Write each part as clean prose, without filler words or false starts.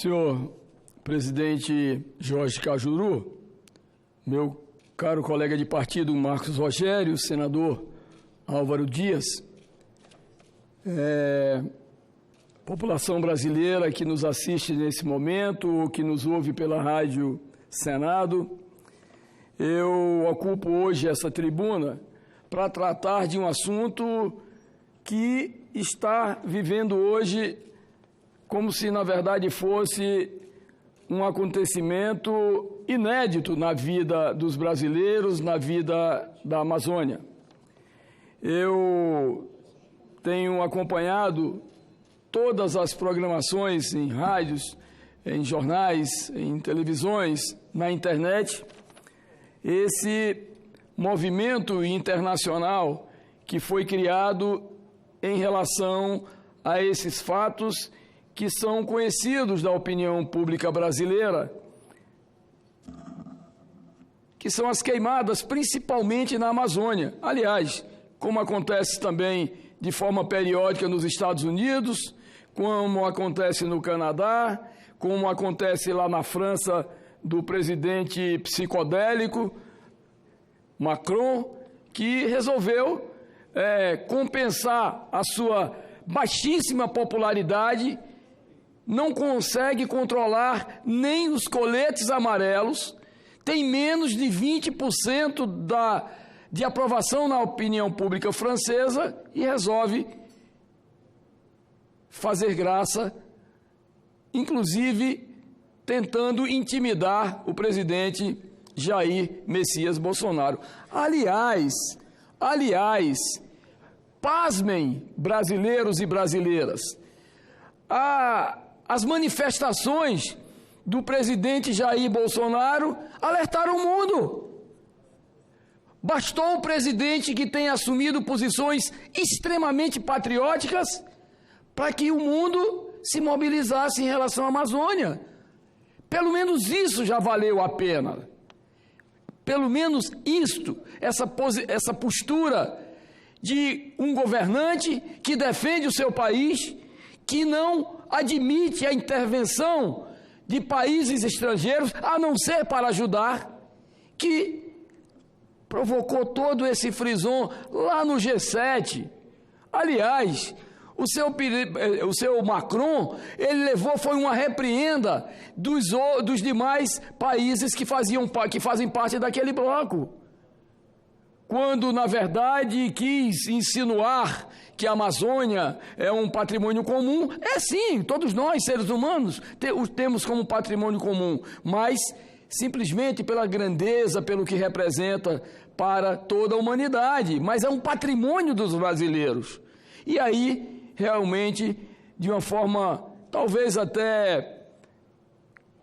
Senhor presidente Jorge Cajuru, meu caro colega de partido Marcos Rogério, senador Álvaro Dias, população brasileira que nos assiste nesse momento, que nos ouve pela Rádio Senado, eu ocupo hoje essa tribuna para tratar de um assunto que está vivendo hoje como se, na verdade, fosse um acontecimento inédito na vida dos brasileiros, na vida da Amazônia. Eu tenho acompanhado todas as programações em rádios, em jornais, em televisões, na internet, esse movimento internacional que foi criado em relação a esses fatos que são conhecidos da opinião pública brasileira, que são as queimadas, principalmente na Amazônia. Aliás, como acontece também de forma periódica nos Estados Unidos, como acontece no Canadá, como acontece lá na França do presidente psicodélico Macron, que resolveu compensar a sua baixíssima popularidade, não consegue controlar nem os coletes amarelos, tem menos de 20% de aprovação na opinião pública francesa e resolve fazer graça, inclusive tentando intimidar o presidente Jair Messias Bolsonaro. Aliás, pasmem, brasileiros e brasileiras, as manifestações do presidente Jair Bolsonaro alertaram o mundo. Bastou o presidente que tenha assumido posições extremamente patrióticas para que o mundo se mobilizasse em relação à Amazônia. Pelo menos isso já valeu a pena. Pelo menos isto, essa postura de um governante que defende o seu país, que não admite a intervenção de países estrangeiros, a não ser para ajudar, que provocou todo esse frisson lá no G7. Aliás, o seu Macron, ele levou, foi uma repreenda dos demais países que fazem parte daquele bloco, quando, na verdade, quis insinuar que a Amazônia é um patrimônio comum. É sim, todos nós, seres humanos, temos como patrimônio comum, mas simplesmente pela grandeza, pelo que representa para toda a humanidade, mas é um patrimônio dos brasileiros. E aí, realmente, de uma forma talvez até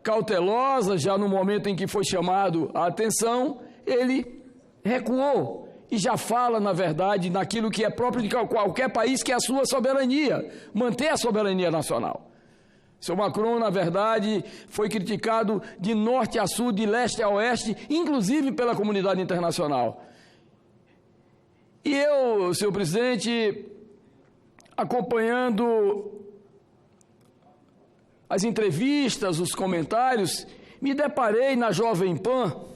cautelosa, já no momento em que foi chamado a atenção, ele recuou e já fala, na verdade, naquilo que é próprio de qualquer país, que é a sua soberania, manter a soberania nacional. Seu Macron, na verdade, foi criticado de norte a sul, de leste a oeste, inclusive pela comunidade internacional. E eu, senhor presidente, acompanhando as entrevistas, os comentários, me deparei na Jovem Pan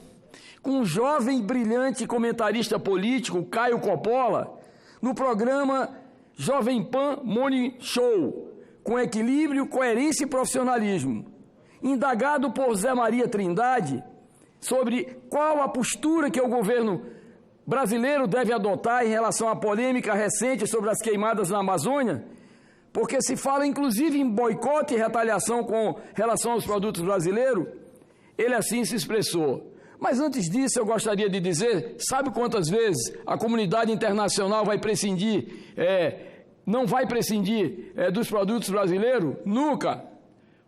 com um jovem brilhante comentarista político, Caio Coppola, no programa Jovem Pan Morning Show, com equilíbrio, coerência e profissionalismo. Indagado por Zé Maria Trindade sobre qual a postura que o governo brasileiro deve adotar em relação à polêmica recente sobre as queimadas na Amazônia, porque se fala inclusive em boicote e retaliação com relação aos produtos brasileiros, ele assim se expressou. Mas antes disso eu gostaria de dizer, sabe quantas vezes a comunidade internacional vai prescindir, não vai prescindir dos produtos brasileiros? Nunca,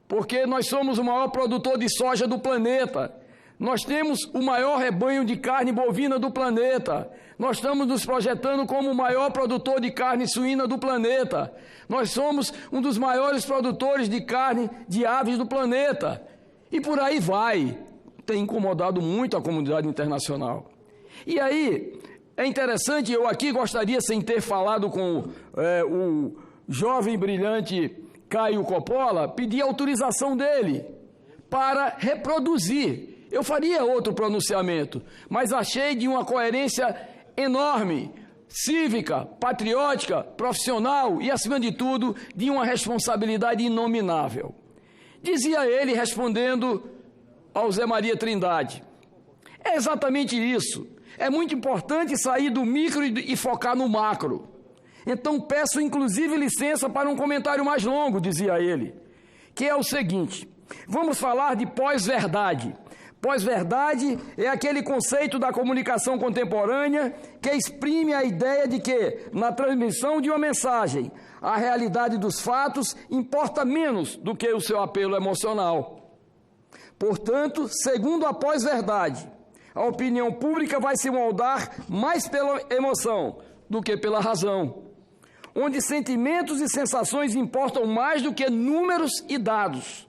porque nós somos o maior produtor de soja do planeta. Nós temos o maior rebanho de carne bovina do planeta. Nós estamos nos projetando como o maior produtor de carne suína do planeta. Nós somos um dos maiores produtores de carne de aves do planeta. E por aí vai. Tem incomodado muito a comunidade internacional. E aí, é interessante, eu aqui gostaria, sem ter falado com o jovem brilhante Caio Coppola, pedi autorização dele para reproduzir. Eu faria outro pronunciamento, mas achei de uma coerência enorme, cívica, patriótica, profissional e, acima de tudo, de uma responsabilidade inominável. Dizia ele, respondendo ao Zé Maria Trindade: é exatamente isso. É muito importante sair do micro e focar no macro. Então peço inclusive licença para um comentário mais longo, dizia ele, que é o seguinte: vamos falar de pós-verdade. Pós-verdade é aquele conceito da comunicação contemporânea que exprime a ideia de que, na transmissão de uma mensagem, a realidade dos fatos importa menos do que o seu apelo emocional. Portanto, segundo a pós-verdade, a opinião pública vai se moldar mais pela emoção do que pela razão, onde sentimentos e sensações importam mais do que números e dados.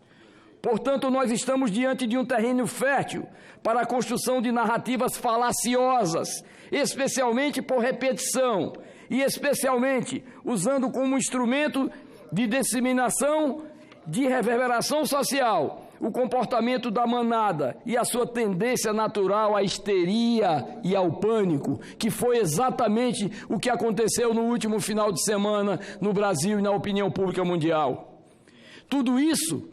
Portanto, nós estamos diante de um terreno fértil para a construção de narrativas falaciosas, especialmente por repetição e especialmente usando como instrumento de disseminação, de reverberação social, o comportamento da manada e a sua tendência natural à histeria e ao pânico, que foi exatamente o que aconteceu no último final de semana no Brasil e na opinião pública mundial. Tudo isso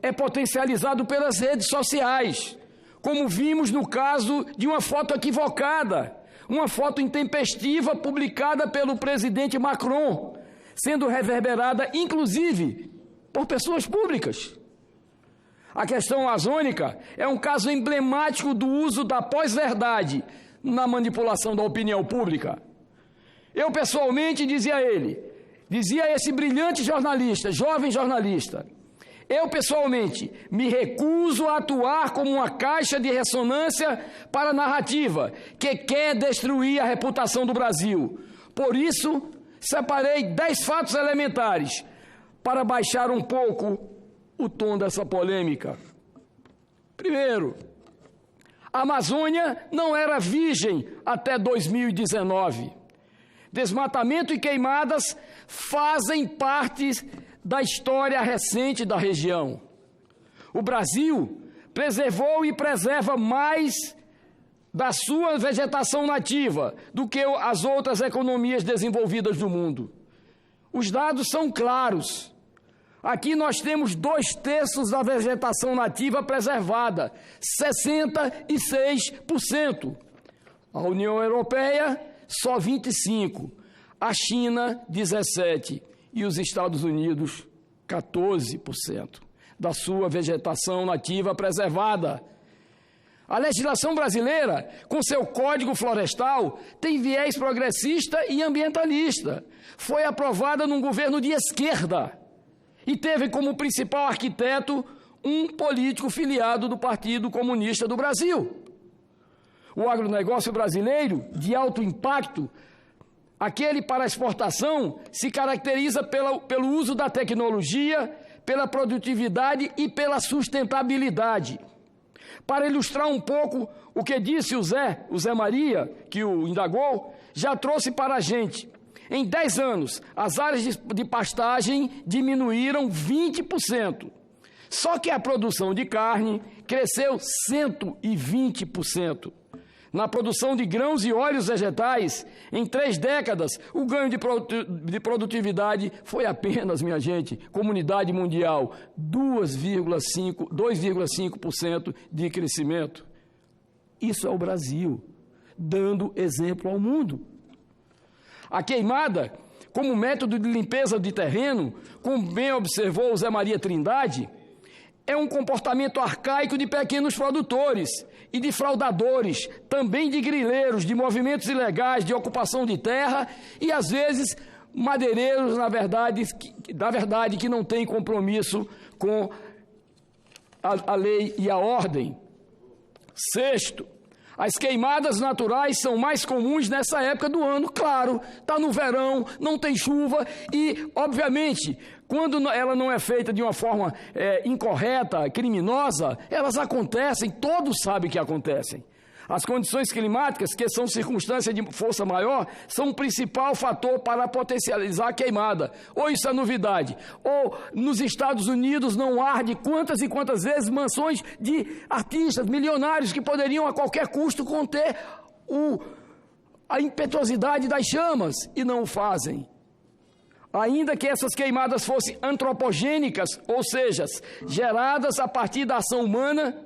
é potencializado pelas redes sociais, como vimos no caso de uma foto equivocada, uma foto intempestiva publicada pelo presidente Macron, sendo reverberada, inclusive, por pessoas públicas. A questão amazônica é um caso emblemático do uso da pós-verdade na manipulação da opinião pública. Eu, pessoalmente, dizia esse brilhante jornalista, jovem jornalista, eu, pessoalmente, me recuso a atuar como uma caixa de ressonância para a narrativa que quer destruir a reputação do Brasil. Por isso, separei 10 fatos elementares para baixar um pouco o tom dessa polêmica. Primeiro, a Amazônia não era virgem até 2019. Desmatamento e queimadas fazem parte da história recente da região. O Brasil preservou e preserva mais da sua vegetação nativa do que as outras economias desenvolvidas do mundo. Os dados são claros. Aqui nós temos 2/3 da vegetação nativa preservada, 66%. A União Europeia, só 25%. A China, 17%. E os Estados Unidos, 14% da sua vegetação nativa preservada. A legislação brasileira, com seu Código Florestal, tem viés progressista e ambientalista. Foi aprovada num governo de esquerda e teve como principal arquiteto um político filiado do Partido Comunista do Brasil. O agronegócio brasileiro, de alto impacto, aquele para exportação, se caracteriza pelo uso da tecnologia, pela produtividade e pela sustentabilidade. Para ilustrar um pouco o que disse o Zé Maria, que o indagou, já trouxe para a gente. Em 10 anos, as áreas de pastagem diminuíram 20%. Só que a produção de carne cresceu 120%. Na produção de grãos e óleos vegetais, em 3 décadas, o ganho de produtividade foi apenas, minha gente, comunidade mundial, 2,5% de crescimento. Isso é o Brasil, dando exemplo ao mundo. A queimada, como método de limpeza de terreno, como bem observou o Zé Maria Trindade, é um comportamento arcaico de pequenos produtores e de fraudadores, também de grileiros, de movimentos ilegais, de ocupação de terra e, às vezes, madeireiros, na verdade, que não têm compromisso com a lei e a ordem. Sexto, as queimadas naturais são mais comuns nessa época do ano, claro, está no verão, não tem chuva e, obviamente, quando ela não é feita de uma forma incorreta, criminosa, elas acontecem, todos sabem que acontecem. As condições climáticas, que são circunstâncias de força maior, são o principal fator para potencializar a queimada. Ou isso é novidade. Ou nos Estados Unidos não arde quantas e quantas vezes mansões de artistas milionários que poderiam a qualquer custo conter a impetuosidade das chamas e não o fazem. Ainda que essas queimadas fossem antropogênicas, ou seja, geradas a partir da ação humana,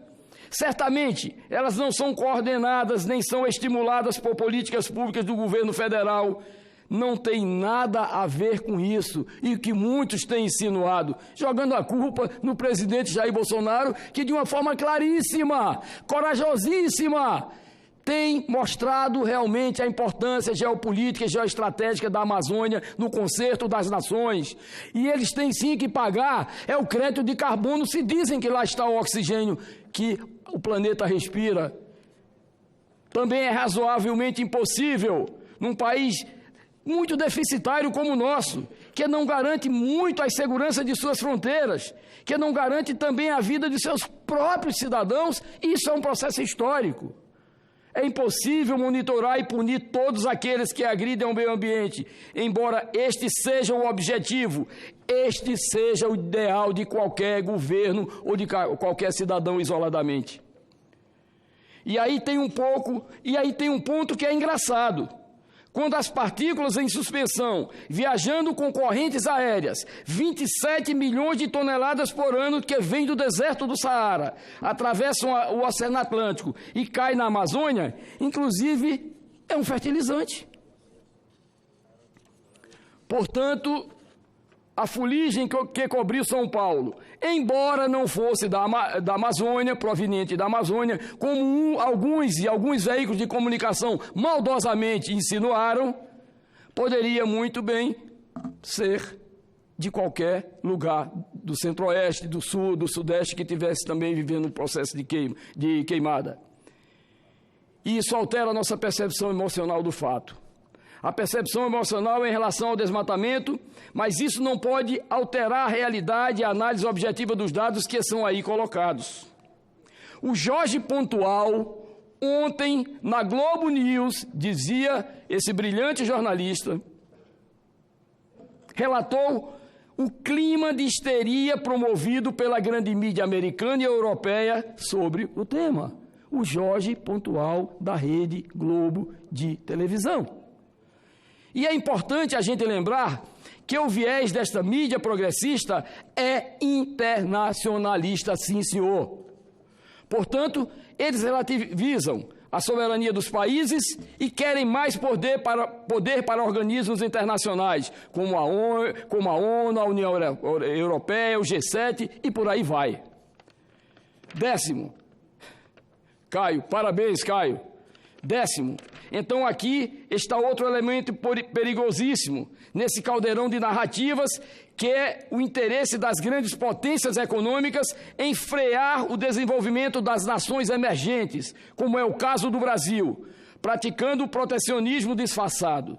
certamente, elas não são coordenadas nem são estimuladas por políticas públicas do governo federal. Não tem nada a ver com isso, e o que muitos têm insinuado, jogando a culpa no presidente Jair Bolsonaro, que de uma forma claríssima, corajosíssima, tem mostrado realmente a importância geopolítica e geoestratégica da Amazônia no concerto das nações. E eles têm sim que pagar, o crédito de carbono, se dizem que lá está o oxigênio que o planeta respira. Também é razoavelmente impossível, num país muito deficitário como o nosso, que não garante muito a segurança de suas fronteiras, que não garante também a vida de seus próprios cidadãos, isso é um processo histórico. É impossível monitorar e punir todos aqueles que agridem ao meio ambiente, embora este seja o objetivo, este seja o ideal de qualquer governo ou de qualquer cidadão isoladamente. E aí tem um ponto que é engraçado. Quando as partículas em suspensão, viajando com correntes aéreas, 27 milhões de toneladas por ano que vêm do deserto do Saara, atravessam o Oceano Atlântico e caem na Amazônia, inclusive é um fertilizante. Portanto, a fuligem que cobriu São Paulo, embora não fosse da Amazônia, proveniente da Amazônia, como alguns veículos de comunicação maldosamente insinuaram, poderia muito bem ser de qualquer lugar do centro-oeste, do sul, do sudeste, que estivesse também vivendo um processo de queimada. E isso altera a nossa percepção emocional do fato. A percepção emocional em relação ao desmatamento, mas isso não pode alterar a realidade e a análise objetiva dos dados que são aí colocados. O Jorge Pontual, ontem, na Globo News, dizia, esse brilhante jornalista, relatou o clima de histeria promovido pela grande mídia americana e europeia sobre o tema. O Jorge Pontual, da Rede Globo de televisão. E é importante a gente lembrar que o viés desta mídia progressista é internacionalista, sim, senhor. Portanto, eles relativizam a soberania dos países e querem mais poder para organismos internacionais, como a ONU, a União Europeia, o G7 e por aí vai. 10º. Caio, parabéns, Caio. 10º. Então aqui está outro elemento perigosíssimo nesse caldeirão de narrativas, que é o interesse das grandes potências econômicas em frear o desenvolvimento das nações emergentes, como é o caso do Brasil, praticando o protecionismo disfarçado.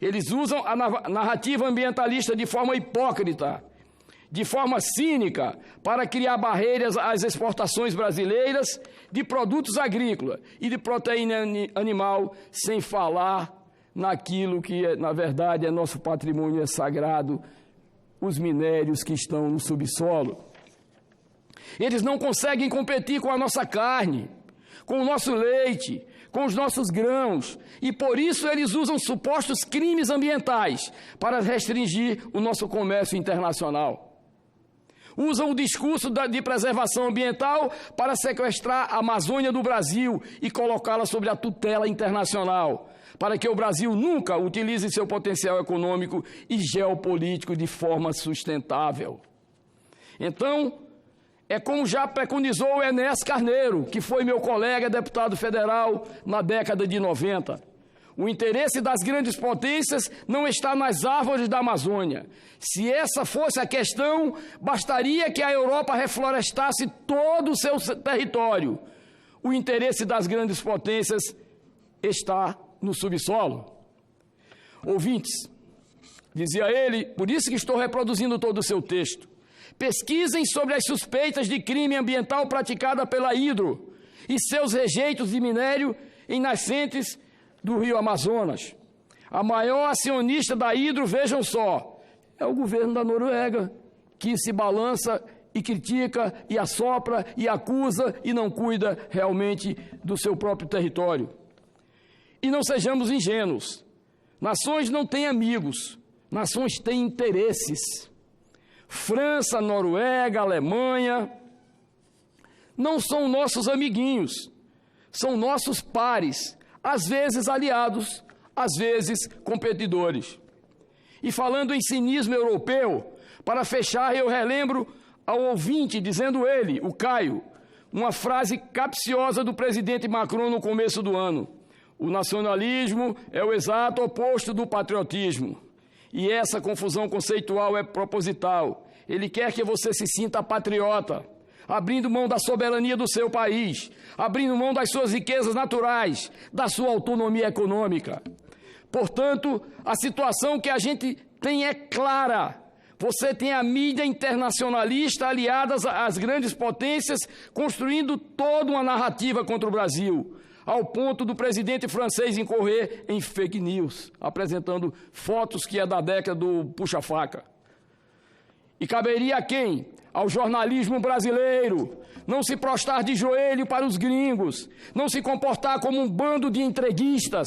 Eles usam a narrativa ambientalista de forma hipócrita, de forma cínica, para criar barreiras às exportações brasileiras de produtos agrícolas e de proteína animal, sem falar naquilo que, na verdade, é nosso patrimônio sagrado, os minérios que estão no subsolo. Eles não conseguem competir com a nossa carne, com o nosso leite, com os nossos grãos, e por isso eles usam supostos crimes ambientais para restringir o nosso comércio internacional. Usam o discurso de preservação ambiental para sequestrar a Amazônia do Brasil e colocá-la sob a tutela internacional, para que o Brasil nunca utilize seu potencial econômico e geopolítico de forma sustentável. Então, é como já preconizou o Enéas Carneiro, que foi meu colega deputado federal na década de 90. O interesse das grandes potências não está nas árvores da Amazônia. Se essa fosse a questão, bastaria que a Europa reflorestasse todo o seu território. O interesse das grandes potências está no subsolo. Ouvintes, dizia ele, por isso que estou reproduzindo todo o seu texto, pesquisem sobre as suspeitas de crime ambiental praticada pela Hidro e seus rejeitos de minério em nascentes do rio Amazonas. A maior acionista da Hidro, vejam só, é o governo da Noruega, que se balança e critica, e assopra, e acusa, e não cuida realmente do seu próprio território. E não sejamos ingênuos. Nações não têm amigos, nações têm interesses. França, Noruega, Alemanha não são nossos amiguinhos, são nossos pares, às vezes aliados, às vezes competidores. E falando em cinismo europeu, para fechar, eu relembro ao ouvinte, dizendo ele, o Caio, uma frase capciosa do presidente Macron no começo do ano: o nacionalismo é o exato oposto do patriotismo. E essa confusão conceitual é proposital. Ele quer que você se sinta patriota, abrindo mão da soberania do seu país, abrindo mão das suas riquezas naturais, da sua autonomia econômica. Portanto, a situação que a gente tem é clara. Você tem a mídia internacionalista aliada às grandes potências, construindo toda uma narrativa contra o Brasil, ao ponto do presidente francês incorrer em fake news, apresentando fotos que é da década do puxa-faca. E caberia a quem? Ao jornalismo brasileiro não se prostrar de joelho para os gringos, não se comportar como um bando de entreguistas.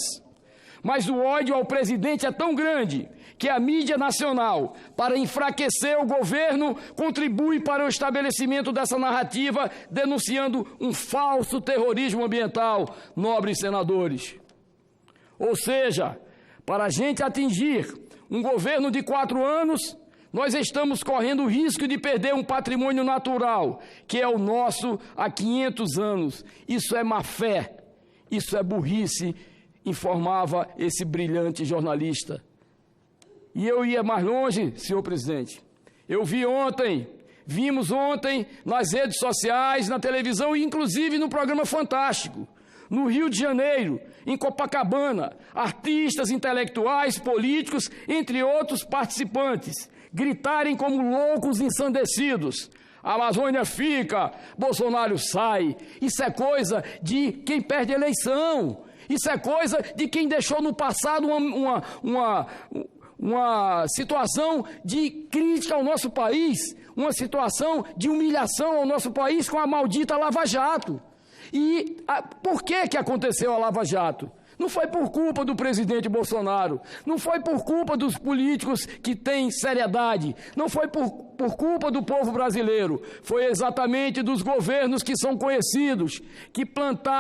Mas o ódio ao presidente é tão grande que a mídia nacional, para enfraquecer o governo, contribui para o estabelecimento dessa narrativa, denunciando um falso terrorismo ambiental, nobres senadores. Ou seja, para a gente atingir um governo de 4 anos, nós estamos correndo o risco de perder um patrimônio natural, que é o nosso há 500 anos. Isso é má fé, isso é burrice, informava esse brilhante jornalista. E eu ia mais longe, senhor presidente. Vimos ontem nas redes sociais, na televisão e inclusive no programa Fantástico, no Rio de Janeiro, em Copacabana, artistas, intelectuais, políticos, entre outros participantes, gritarem como loucos ensandecidos: a Amazônia fica, Bolsonaro sai. Isso é coisa de quem perde a eleição. Isso é coisa de quem deixou no passado uma situação de crítica ao nosso país, uma situação de humilhação ao nosso país com a maldita Lava Jato. E por que aconteceu a Lava Jato? Não foi por culpa do presidente Bolsonaro, não foi por culpa dos políticos que têm seriedade, não foi por culpa do povo brasileiro, foi exatamente dos governos que são conhecidos, que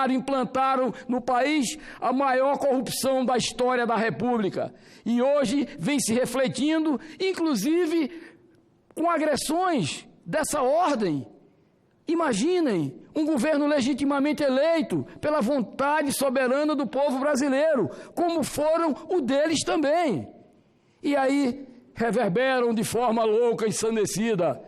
implantaram no país a maior corrupção da história da República. E hoje vem se refletindo, inclusive com agressões dessa ordem. Imaginem um governo legitimamente eleito pela vontade soberana do povo brasileiro, como foram o deles também. E aí reverberam de forma louca e ensandecida: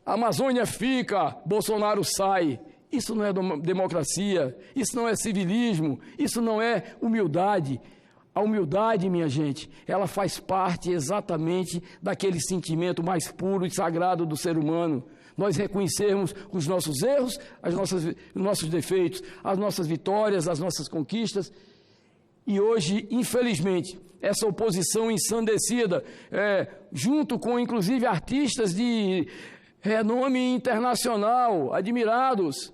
a Amazônia fica, Bolsonaro sai. Isso não é democracia, isso não é civilismo, isso não é humildade. A humildade, minha gente, ela faz parte exatamente daquele sentimento mais puro e sagrado do ser humano. Nós reconhecermos os nossos erros, os nossos defeitos, as nossas vitórias, as nossas conquistas. E hoje, infelizmente, essa oposição ensandecida, junto com, inclusive, artistas de renome internacional, admirados.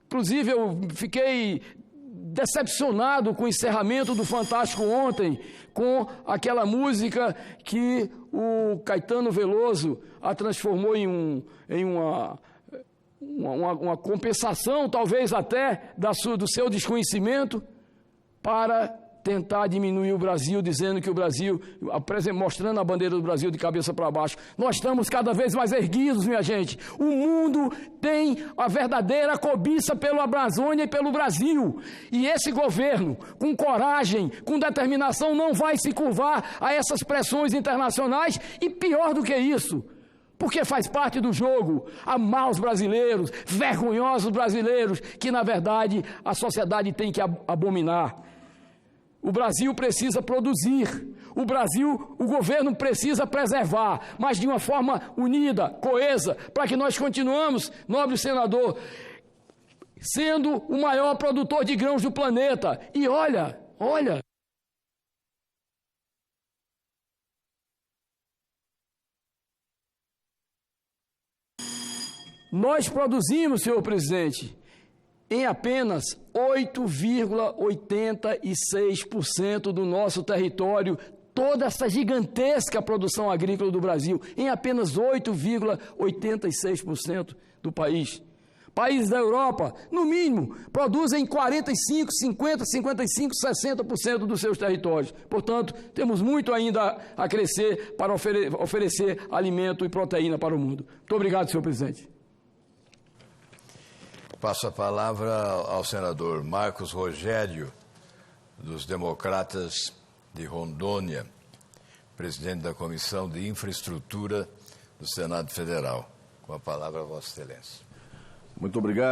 Inclusive, eu fiquei decepcionado com o encerramento do Fantástico ontem, com aquela música que o Caetano Veloso a transformou em uma compensação, talvez até, do seu desconhecimento, para tentar diminuir o Brasil, dizendo que o Brasil, mostrando a bandeira do Brasil de cabeça para baixo. Nós estamos cada vez mais erguidos, minha gente. O mundo tem a verdadeira cobiça pela Amazônia e pelo Brasil. E esse governo, com coragem, com determinação, não vai se curvar a essas pressões internacionais. E pior do que isso, porque faz parte do jogo amar os brasileiros, vergonhosos brasileiros, que na verdade a sociedade tem que abominar. O Brasil precisa produzir, o governo precisa preservar, mas de uma forma unida, coesa, para que nós continuemos, nobre senador, sendo o maior produtor de grãos do planeta. E olha, nós produzimos, senhor presidente, em apenas 8,86% do nosso território, toda essa gigantesca produção agrícola do Brasil, em apenas 8,86% do país. Países da Europa, no mínimo, produzem 45%, 50%, 55%, 60% dos seus territórios. Portanto, temos muito ainda a crescer para oferecer alimento e proteína para o mundo. Muito obrigado, senhor presidente. Passo a palavra ao senador Marcos Rogério, dos Democratas de Rondônia, presidente da Comissão de Infraestrutura do Senado Federal. Com a palavra, Vossa Excelência. Muito obrigado.